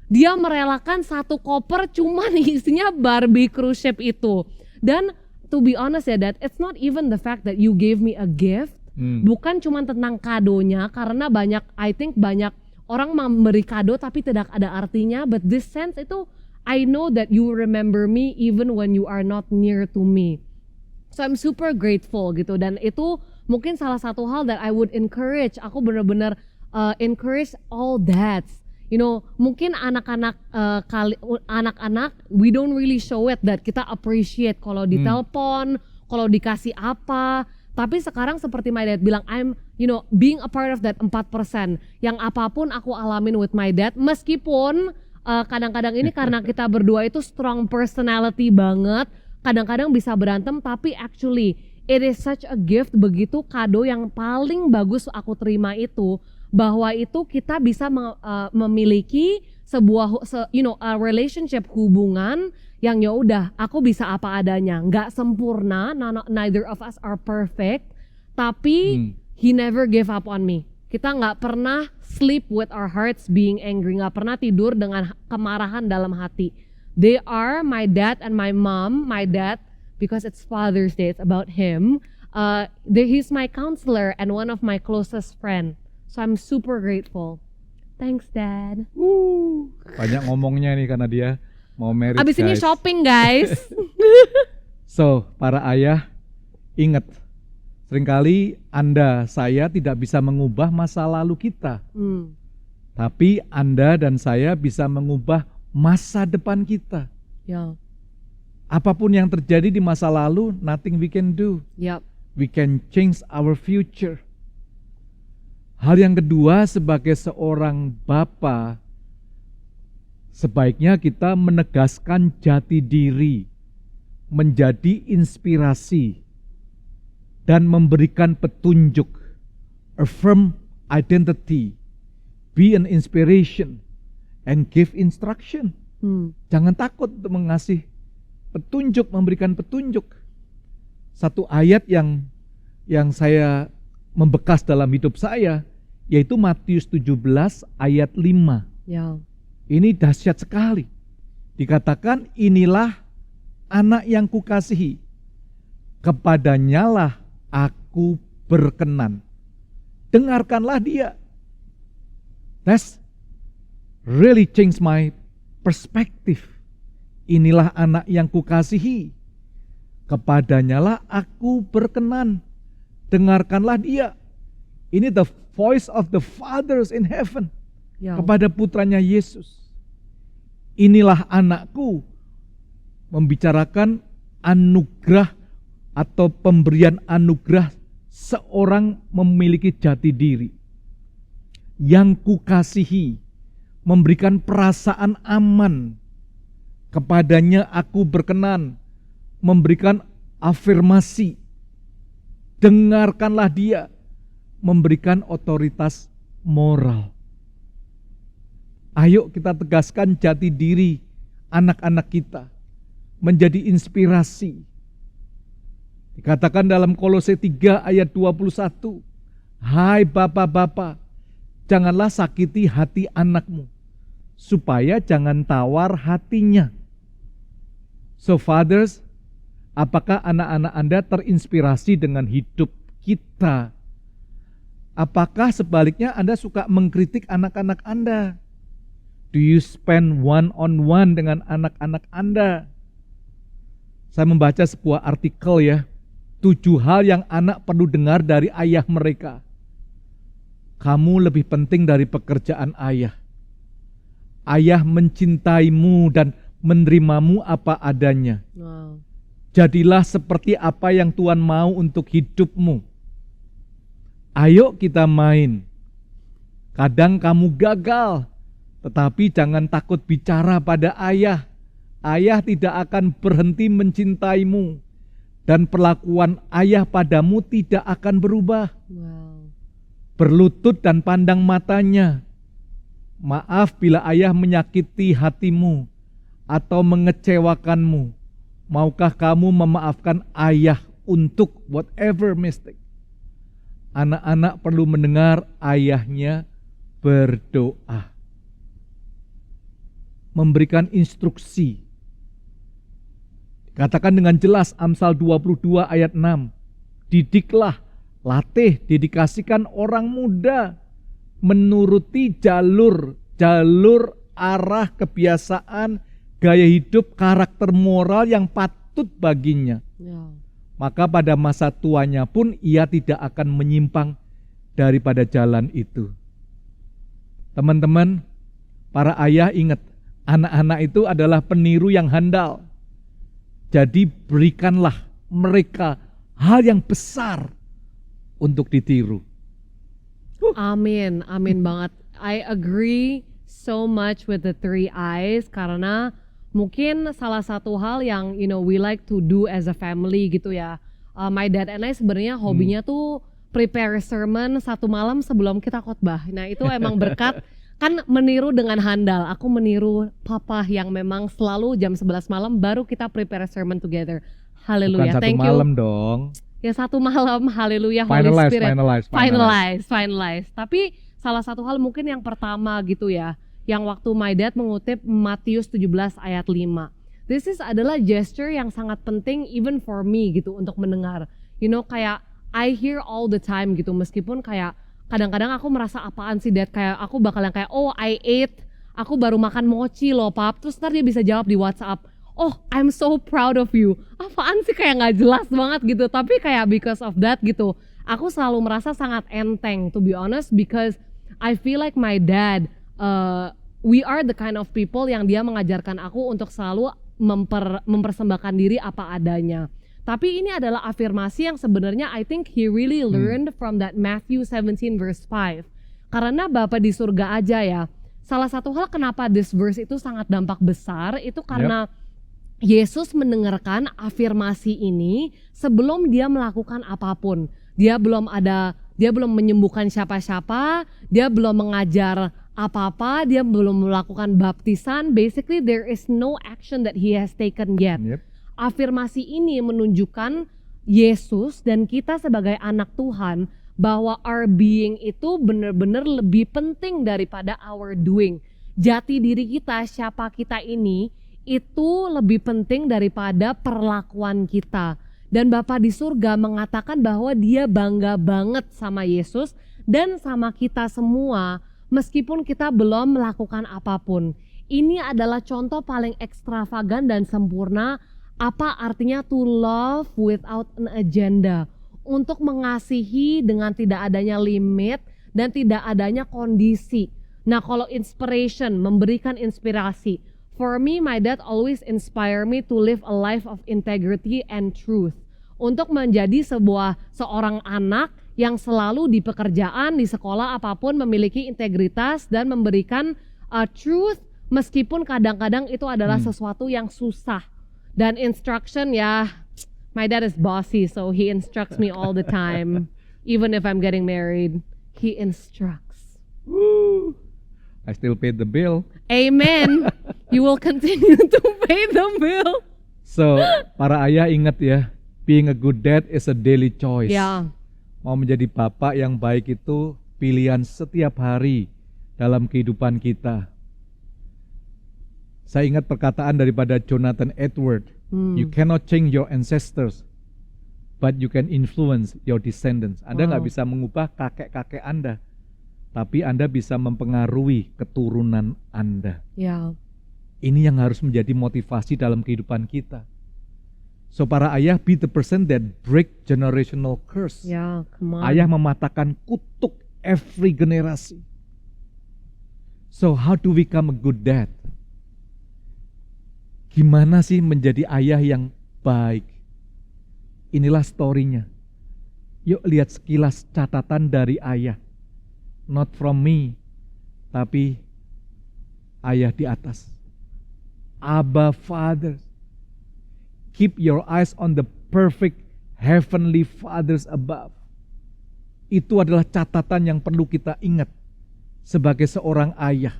Dia merelakan 1 koper cuman isinya Barbie cruise ship itu. Dan to be honest ya Dad, it's not even the fact that you gave me a gift, bukan cuman tentang kadonya, karena I think banyak orang memberi kado tapi tidak ada artinya, but this sense itu, I know that you remember me even when you are not near to me. So I'm super grateful gitu, dan itu mungkin salah satu hal that I would encourage. Aku bener-bener encourage all dads. Mungkin anak-anak we don't really show it that kita appreciate kalau ditelepon, kalau dikasih apa. Tapi sekarang seperti my dad bilang, I'm being a part of that 4%. Yang apapun aku alamin with my dad, meskipun kadang-kadang ini karena kita berdua itu strong personality banget, kadang-kadang bisa berantem tapi actually it is such a gift, begitu kado yang paling bagus aku terima itu bahwa itu kita bisa memiliki sebuah a relationship, hubungan yang ya udah aku bisa apa adanya, nggak sempurna, neither of us are perfect, tapi he never gave up on me. Kita nggak pernah sleep with our hearts being angry, nggak pernah tidur dengan kemarahan dalam hati. They are my dad and my mom. My dad, because it's Father's Day, it's about him. He's my counselor and one of my closest friend. So I'm super grateful. Thanks, Dad. Banyak ngomongnya nih karena dia mau marriage, Abis ini guys. shopping, guys. So, para ayah, ingat, seringkali Anda, saya tidak bisa mengubah masa lalu kita. Tapi Anda dan saya bisa mengubah masa depan kita. Ya, Apapun yang terjadi di masa lalu, nothing we can do. yep. We can change our future. Hal yang kedua, sebagai seorang bapa, sebaiknya kita menegaskan jati diri, menjadi inspirasi, dan memberikan petunjuk. Affirm identity, be an inspiration, and give instruction. Jangan takut untuk mengasih petunjuk, memberikan petunjuk. Satu ayat yang saya membekas dalam hidup saya, yaitu Matius 17 ayat 5. Ya, Ini dahsyat sekali. Dikatakan, inilah anak yang kukasihi, kepadanyalah aku berkenan. Dengarkanlah dia. That's really changed my perspective. Inilah anak yang kukasihi, kepadanyalah aku berkenan. Dengarkanlah dia. Ini the voice of the fathers in heaven ya. kepada putranya Yesus. Inilah anakku, membicarakan anugerah atau pemberian anugerah seorang memiliki jati diri. Yang kukasihi, memberikan perasaan aman. Kepadanya aku berkenan, memberikan afirmasi. Dengarkanlah dia, memberikan otoritas moral. Ayo kita tegaskan jati diri anak-anak kita, menjadi inspirasi. Dikatakan dalam Kolose 3 ayat 21, hai bapak-bapak, janganlah sakiti hati anakmu, supaya jangan tawar hatinya. So fathers, apakah anak-anak Anda terinspirasi dengan hidup kita? Apakah sebaliknya Anda suka mengkritik anak-anak Anda? Do you spend one-on-one dengan anak-anak Anda? Saya membaca sebuah artikel ya, 7 hal yang anak perlu dengar dari ayah mereka. Kamu lebih penting dari pekerjaan ayah. Ayah mencintaimu dan menerimamu apa adanya. Wow. Jadilah seperti apa yang Tuhan mau untuk hidupmu. Ayo kita main. Kadang kamu gagal, tetapi jangan takut bicara pada ayah. Ayah tidak akan berhenti mencintaimu, dan perlakuan ayah padamu tidak akan berubah. Wow. Berlutut dan pandang matanya. Maaf bila ayah menyakiti hatimu atau mengecewakanmu. Maukah kamu memaafkan ayah untuk whatever mistake? Anak-anak perlu mendengar ayahnya berdoa. Memberikan instruksi. Katakan dengan jelas Amsal 22 ayat 6. Didiklah, latih, dedikasikan orang muda menuruti jalur arah kebiasaan, gaya hidup, karakter moral yang patut baginya. Ya. Maka pada masa tuanya pun ia tidak akan menyimpang daripada jalan itu. Teman-teman, para ayah ingat, anak-anak itu adalah peniru yang handal. Jadi berikanlah mereka hal yang besar untuk ditiru. Amin, amin banget. I agree so much with the 3 eyes karena mungkin salah satu hal yang we like to do as a family gitu ya. My dad and I sebenarnya hobinya tuh prepare sermon 1 malam sebelum kita khotbah. Nah itu emang berkat kan meniru dengan handal. Aku meniru papa yang memang selalu jam 11 malam baru kita prepare sermon together. Haleluya. Bukan 1 Thank you. malam dong. Ya 1 malam. Haleluya. Holy Spirit. Finalize. Tapi salah satu hal mungkin yang pertama gitu ya, yang waktu my dad mengutip Matius 17 ayat 5. This is adalah gesture yang sangat penting even for me gitu untuk mendengar. Kayak I hear all the time gitu, meskipun kayak kadang-kadang aku merasa apaan sih dad, kayak aku bakalan kayak I ate, aku baru makan mochi loh pap, terus ntar dia bisa jawab di WhatsApp, I'm so proud of you. Apaan sih, kayak gak jelas banget gitu, tapi kayak because of that gitu, aku selalu merasa sangat enteng to be honest, because I feel like my dad, we are the kind of people yang dia mengajarkan aku untuk selalu mempersembahkan diri apa adanya. Tapi ini adalah afirmasi yang sebenarnya I think he really learned from that Matthew 17 verse 5. Karena Bapa di surga aja ya, salah satu hal kenapa this verse itu sangat dampak besar itu karena Yesus mendengarkan afirmasi ini sebelum dia melakukan apapun. Dia belum menyembuhkan siapa-siapa, dia belum mengajar apa-apa, dia belum melakukan baptisan. Basically there is no action that he has taken yet. Afirmasi ini menunjukkan Yesus dan kita sebagai anak Tuhan bahwa our being itu benar-benar lebih penting daripada our doing. Jati diri kita, siapa kita ini, itu lebih penting daripada perlakuan kita. Dan Bapa di surga mengatakan bahwa dia bangga banget sama Yesus dan sama kita semua meskipun kita belum melakukan apapun. Ini adalah contoh paling ekstravagan dan sempurna apa artinya to love without an agenda. Untuk mengasihi dengan tidak adanya limit dan tidak adanya kondisi. Nah kalau inspiration, memberikan inspirasi. For me, my dad always inspire me to live a life of integrity and truth. Untuk menjadi seorang anak yang selalu di pekerjaan, di sekolah apapun memiliki integritas dan memberikan truth meskipun kadang-kadang itu adalah sesuatu yang susah. Dan instruction my dad is bossy so he instructs me all the time. Even if I'm getting married, he instructs. Woo. I still paid the bill. Amen. You will continue to pay the bill. So, para ayah ingat ya, being a good dad is a daily choice. Ya. Mau menjadi bapak yang baik itu pilihan setiap hari dalam kehidupan kita. Saya ingat perkataan daripada Jonathan Edwards, you cannot change your ancestors, but you can influence your descendants. Anda nggak bisa mengubah kakek-kakek Anda, tapi Anda bisa mempengaruhi keturunan Anda. Ya. Ini yang harus menjadi motivasi dalam kehidupan kita. So para ayah, be the person that break generational curse. Ya, come on. Ayah mematahkan kutuk every generasi. So how do we become a good dad? Gimana sih menjadi ayah yang baik? Inilah story-nya. Yuk lihat sekilas catatan dari ayah. Not from me, tapi ayah di atas. Abba Father. Keep your eyes on the perfect heavenly fathers above. Itu adalah catatan yang perlu kita ingat sebagai seorang ayah.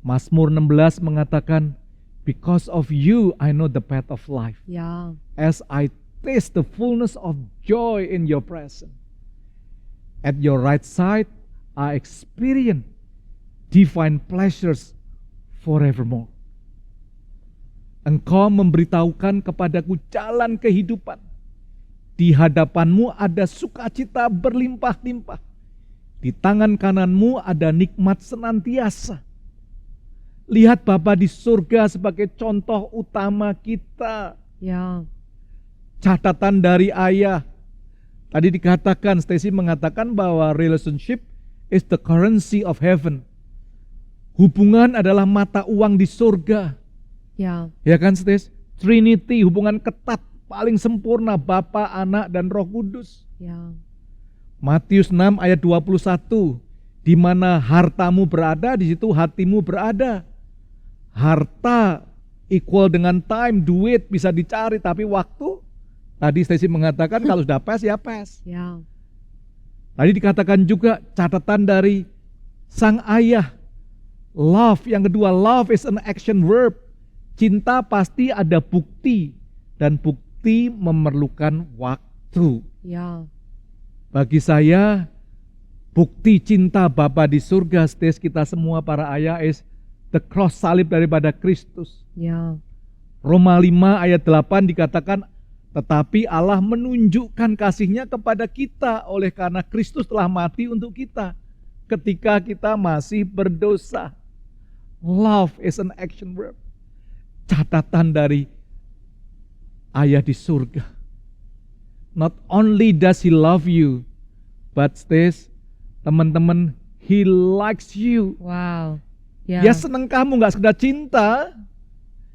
Mazmur 16 mengatakan, because of you I know the path of life. Ya. As I taste the fullness of joy in your presence. At your right side I experience divine pleasures forevermore. Engkau memberitahukan kepadaku jalan kehidupan. Di hadapanmu ada sukacita berlimpah-limpah. Di tangan kananmu ada nikmat senantiasa. Lihat Bapa di surga sebagai contoh utama kita. Ya. Catatan dari ayah. Tadi dikatakan, Stacy mengatakan bahwa relationship is the currency of heaven. Hubungan adalah mata uang di surga. Ya. Ya kan Stacy? Trinity, hubungan ketat, paling sempurna, Bapa, Anak, dan Roh Kudus. Ya. Matius 6 ayat 21. Di mana hartamu berada, di situ hatimu berada. Harta equal dengan time, duit bisa dicari, tapi waktu, tadi Stacy mengatakan kalau sudah pas ya pas. Yeah. Tadi dikatakan juga catatan dari sang ayah. Love, yang kedua, love is an action verb. Cinta pasti ada bukti, dan bukti memerlukan waktu. Yeah. Bagi saya, bukti cinta Bapa di surga, stage kita semua para ayah, is the cross, salib daripada Kristus. Yeah. Roma 5 ayat 8 dikatakan, tetapi Allah menunjukkan kasih-Nya kepada kita oleh karena Kristus telah mati untuk kita ketika kita masih berdosa. Love is an action verb. Catatan dari ayah di surga. Not only does He love you, but Stes, teman-teman, He likes you. Wow. Yeah. Dia senang kamu, gak sekedar cinta.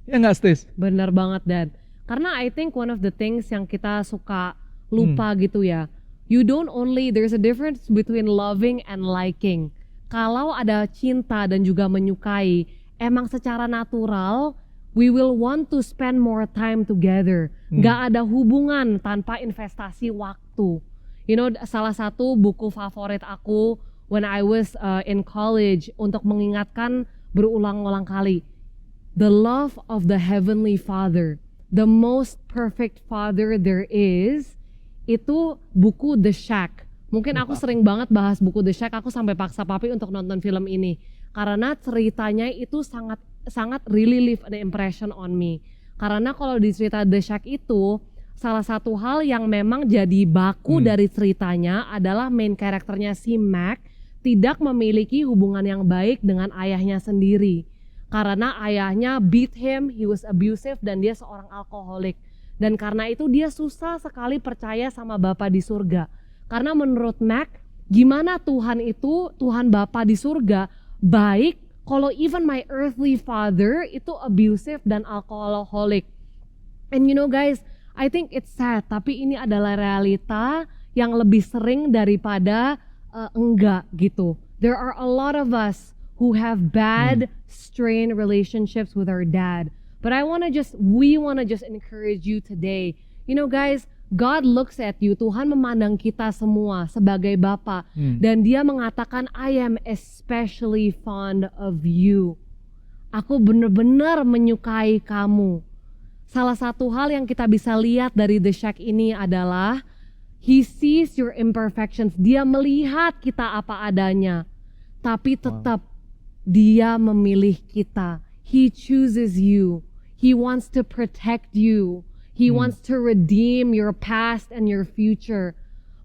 Ya gak, Stes? Bener banget, Dad. Karena I think one of the things yang kita suka lupa gitu ya. You don't only, there's a difference between loving and liking. Kalau ada cinta dan juga menyukai, emang secara natural we will want to spend more time together. Gak ada hubungan tanpa investasi waktu. You know, salah satu buku favorit aku when I was in college untuk mengingatkan berulang-ulang kali, the love of the Heavenly Father, the most perfect Father there is, itu buku The Shack. Mungkin aku sering banget bahas buku The Shack, aku sampai paksa papi untuk nonton film ini. Karena ceritanya itu sangat really leave an impression on me. Karena kalau di cerita The Shack itu, salah satu hal yang memang jadi baku dari ceritanya adalah main karakternya si Mac tidak memiliki hubungan yang baik dengan ayahnya sendiri. Karena ayahnya beat him, he was abusive, dan dia seorang alkoholik. Dan karena itu dia susah sekali percaya sama Bapa di surga. Karena menurut Mac, gimana Tuhan itu, Tuhan Bapa di surga, baik kalau even my earthly father itu abusive dan alcoholic. And you know guys, I think it's sad, tapi ini adalah realita yang lebih sering daripada enggak gitu. There are a lot of us who have bad, strained relationships with our dad. But we wanna just encourage you today. You know guys, God looks at you, Tuhan memandang kita semua sebagai Bapa, dan Dia mengatakan, I am especially fond of you. Aku benar-benar menyukai kamu. Salah satu hal yang kita bisa lihat dari The Shack ini adalah He sees your imperfections. Dia melihat kita apa adanya, tapi tetap Dia memilih kita. He chooses you. He wants to protect you. He wants to redeem your past and your future.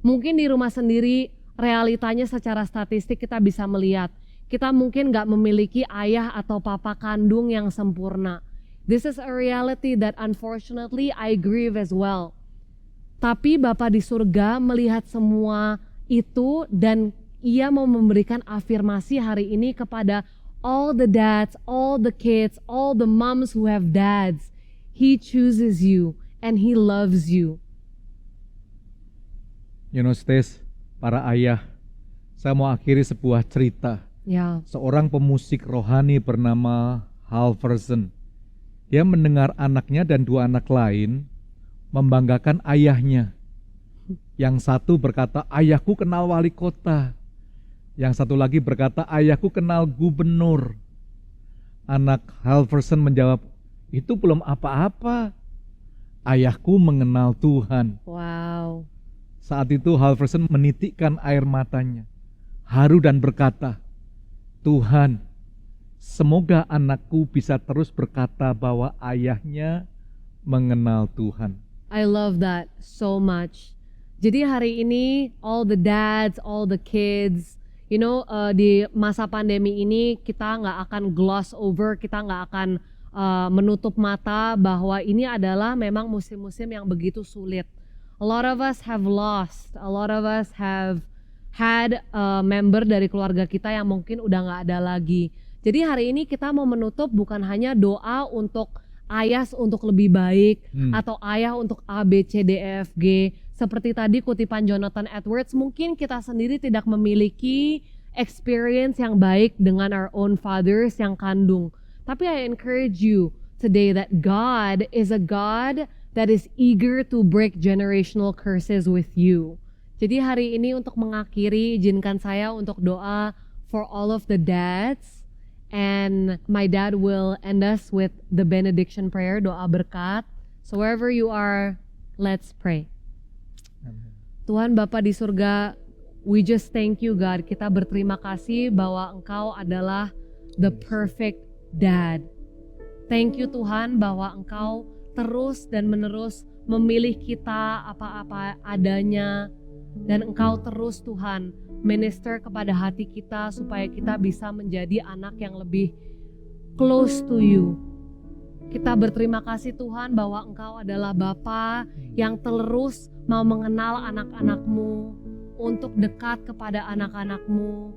Mungkin di rumah sendiri realitanya secara statistik kita bisa melihat. Kita mungkin gak memiliki ayah atau papa kandung yang sempurna. This is a reality that unfortunately I grieve as well. Tapi Bapa di surga melihat semua itu dan Ia mau memberikan afirmasi hari ini kepada all the dads, all the kids, all the moms who have dads. He chooses you and He loves you. You know, Stes, para ayah, saya mau akhiri sebuah cerita. Ya. Seorang pemusik rohani bernama Halverson. Dia mendengar anaknya dan dua anak lain membanggakan ayahnya. Yang satu berkata, ayahku kenal wali kota. Yang satu lagi berkata, ayahku kenal gubernur. Anak Halverson menjawab, itu belum apa-apa. Ayahku mengenal Tuhan. Wow. Saat itu Halverson menitikkan air matanya, haru dan berkata, Tuhan, semoga anakku bisa terus berkata bahwa ayahnya mengenal Tuhan. I love that so much. Jadi hari ini all the dads, all the kids, you know, di masa pandemi ini kita nggak akan gloss over, kita nggak akan menutup mata bahwa ini adalah memang musim-musim yang begitu sulit. A lot of us have lost, a lot of us have had member dari keluarga kita yang mungkin udah nggak ada lagi. Jadi hari ini kita mau menutup bukan hanya doa untuk ayah untuk lebih baik atau ayah untuk A, B, C, D, E, F, G. Seperti tadi kutipan Jonathan Edwards, mungkin kita sendiri tidak memiliki experience yang baik dengan our own fathers yang kandung. Tapi I encourage you today that God is a God that is eager to break generational curses with you. Jadi hari ini untuk mengakhiri, izinkan saya untuk doa for all of the dads. And my dad will end us with the benediction prayer, doa berkat. So wherever you are, let's pray. Tuhan Bapa di surga, we just thank you God. Kita berterima kasih bahwa Engkau adalah the perfect dad. Thank you Tuhan bahwa Engkau terus dan menerus memilih kita apa-apa adanya. Dan Engkau terus Tuhan minister kepada hati kita supaya kita bisa menjadi anak yang lebih close to you. Kita berterima kasih Tuhan bahwa Engkau adalah Bapa yang terus mau mengenal anak-anak-Mu, untuk dekat kepada anak-anak-Mu.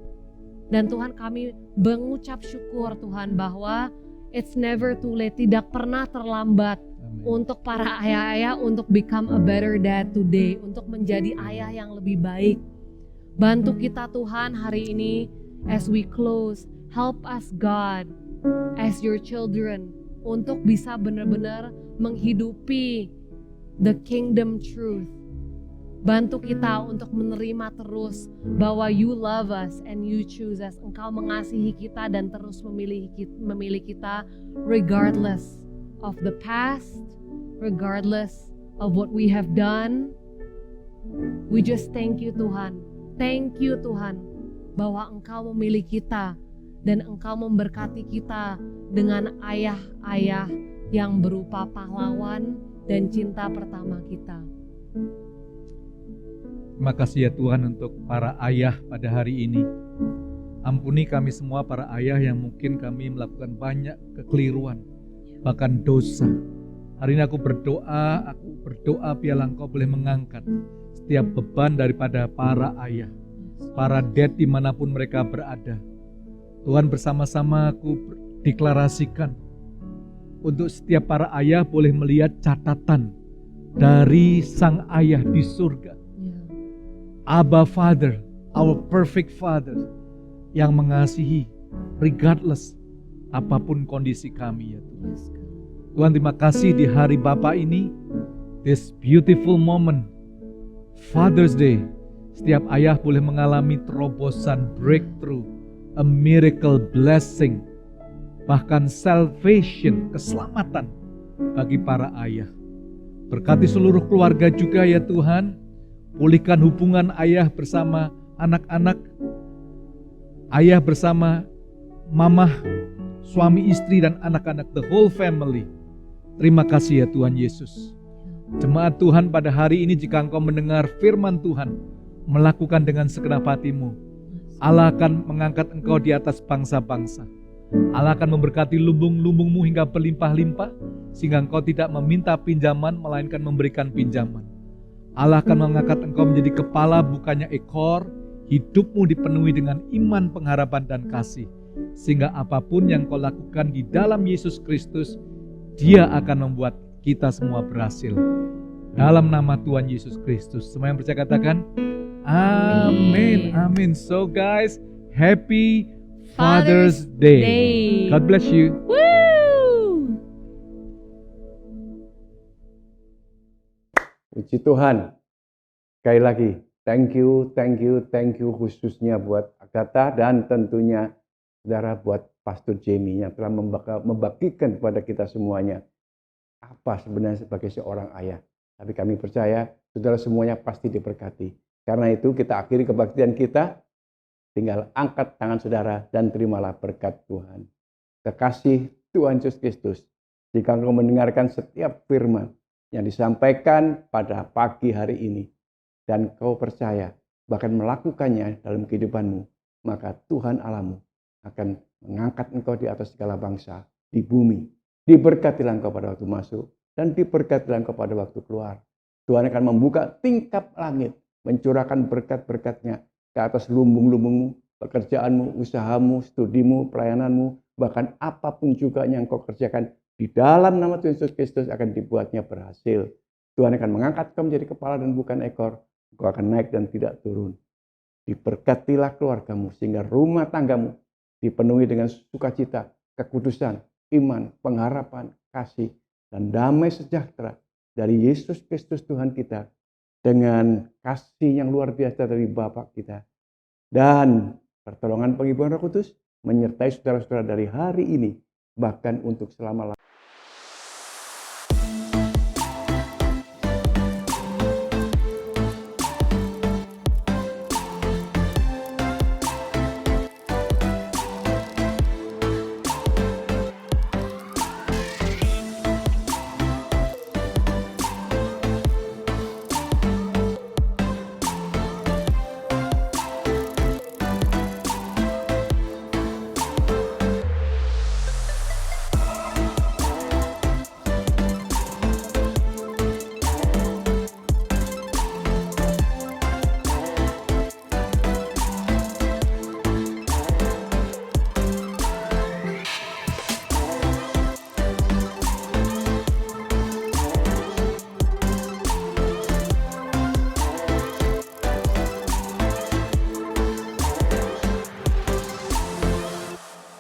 Dan Tuhan kami mengucap syukur Tuhan bahwa it's never too late, tidak pernah terlambat untuk para ayah-ayah untuk become a better dad today, untuk menjadi ayah yang lebih baik. Bantu kita Tuhan hari ini as we close. Help us God as your children untuk bisa benar-benar menghidupi the kingdom truth. Bantu kita untuk menerima terus bahwa you love us and you choose us. Engkau mengasihi kita dan terus memilih kita regardless of the past, regardless of what we have done. We just thank you Tuhan. Thank you Tuhan bahwa Engkau memilih kita dan Engkau memberkati kita dengan ayah-ayah yang berupa pahlawan dan cinta pertama kita. Terima kasih ya Tuhan untuk para ayah pada hari ini. Ampuni kami semua para ayah yang mungkin kami melakukan banyak kekeliruan, bahkan dosa. Hari ini aku berdoa biarlah Engkau boleh mengangkat setiap beban daripada para ayah, para dad dimanapun mereka berada. Tuhan bersama-sama aku deklarasikan untuk setiap para ayah boleh melihat catatan dari sang ayah di surga. Abba Father, our perfect Father yang mengasihi regardless apapun kondisi kami ya Tuhan. Tuhan terima kasih di hari Bapa ini, this beautiful moment, Father's Day, setiap ayah boleh mengalami terobosan, breakthrough, a miracle blessing, bahkan salvation, keselamatan bagi para ayah. Berkati seluruh keluarga juga ya Tuhan, pulihkan hubungan ayah bersama anak-anak, ayah bersama mamah, suami istri dan anak-anak, the whole family. Terima kasih ya Tuhan Yesus. Jemaat Tuhan pada hari ini jika engkau mendengar firman Tuhan, melakukan dengan segenap hatimu, Allah akan mengangkat engkau di atas bangsa-bangsa. Allah akan memberkati lumbung-lumbungmu hingga berlimpah-limpah, sehingga engkau tidak meminta pinjaman, melainkan memberikan pinjaman. Allah akan mengangkat engkau menjadi kepala bukannya ekor, hidupmu dipenuhi dengan iman, pengharapan, dan kasih. Sehingga apapun yang kau lakukan di dalam Yesus Kristus, Dia akan membuat kita semua berhasil. Dalam nama Tuhan Yesus Kristus. Semua yang percaya katakan, amin, amin. So guys, happy Father's Day. God bless you. Woo! Puji Tuhan. Sekali lagi, thank you khususnya buat Agatha dan tentunya saudara buat Pastor Jamie yang telah membagikan kepada kita semuanya apa sebenarnya sebagai seorang ayah. Tapi kami percaya saudara semuanya pasti diberkati. Karena itu kita akhiri kebaktian kita, tinggal angkat tangan saudara dan terimalah berkat Tuhan. Kekasih Tuhan Yesus Kristus, jika engkau mendengarkan setiap firman yang disampaikan pada pagi hari ini, dan kau percaya, bahkan melakukannya dalam kehidupanmu, maka Tuhan Allahmu akan mengangkat engkau di atas segala bangsa di bumi. Diberkatilah engkau pada waktu masuk, dan diberkatilah engkau pada waktu keluar. Tuhan akan membuka tingkap langit, mencurahkan berkat-berkatnya ke atas lumbung-lumbungmu, pekerjaanmu, usahamu, studimu, pelayananmu, bahkan apapun juga yang kau kerjakan di dalam nama Tuhan Yesus Kristus akan dibuatnya berhasil. Tuhan akan mengangkat kau menjadi kepala dan bukan ekor. Kau akan naik dan tidak turun. Diberkatilah keluargamu sehingga rumah tanggamu dipenuhi dengan sukacita, kekudusan, iman, pengharapan, kasih, dan damai sejahtera dari Yesus Kristus Tuhan kita dengan kasih yang luar biasa dari Bapa kita. Dan pertolongan penghiburan Roh Kudus menyertai saudara-saudara dari hari ini bahkan untuk selama-lamanya.